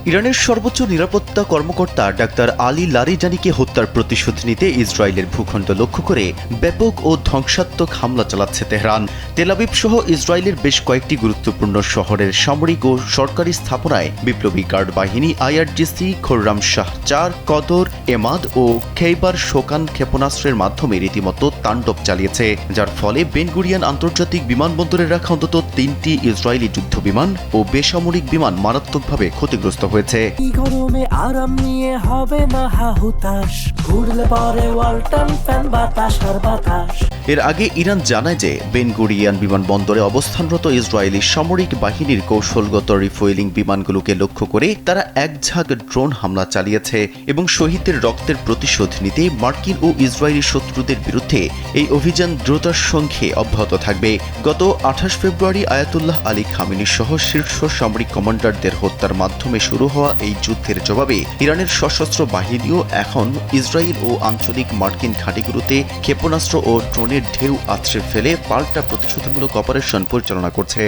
ইরানের সর্বোচ্চ নিরাপত্তা কর্মকর্তা ডাক্তার আলী লারিজানিকে হত্যার প্রতিশোধ নিতে ইসরায়েলের ভূখণ্ড লক্ষ্য করে ব্যাপক ও ধ্বংসাত্মক হামলা চালাচ্ছে তেহরান। তেল আবিব সহ ইসরায়েলের বেশ কয়েকটি গুরুত্বপূর্ণ শহরের সামরিক ও সরকারি স্থাপনায় বিপ্লবী গার্ড বাহিনী আইআরজিসি, খোররাম শাহ ৪, কদর, এমাদ ও খেইবার শোকান ক্ষেপণাস্ত্রের মাধ্যমে রীতিমতো তাণ্ডব চালিয়েছে, যার ফলে বেন গুরিয়ন আন্তর্জাতিক বিমানবন্দরে রাখা অন্তত ৩টি ইসরায়েলি যুদ্ধ বিমান ও বেসামরিক বিমান মারাত্মকভাবে ক্ষতিগ্রস্ত হয়েছে। গরমে আরাম নিয়ে হবে না হাহুতাশ, ঘুরলে পরে ওয়ালটন ফ্যান বাতাস আর বাতাস। এর আগে ইরান জানায় যে বেন গুরিয়ন বিমানবন্দরে অবস্থানরত ইসরায়েলি সামরিক বাহিনীর কৌশলগত রিফুয়েলিং বিমানগুলোকে লক্ষ্য করে তারা এক ঝাঁক ড্রোন হামলা চালিয়েছে এবং শহীদদের রক্তের প্রতিশোধ নিতে মার্কিন ও ইসরায়েলি শত্রুদের বিরুদ্ধে এই অভিযান দ্রুতার সঙ্গে অব্যাহত থাকবে। গত ২৮ ফেব্রুয়ারি আয়াতুল্লাহ আলী খামেনি সহ শীর্ষ সামরিক কমান্ডারদের হত্যার মাধ্যমে শুরু হওয়া এই যুদ্ধের জবাবে ইরানের সশস্ত্র বাহিনীও এখন ইসরায়েল ও আঞ্চলিক মার্কিন ঘাঁটিগুলোতে ক্ষেপণাস্ত্র ও ড্রোনের ঢেউ আছড়ে ফেলে পাল্টা প্রতিশোধমূলক অপারেশন পরিচালনা করছে।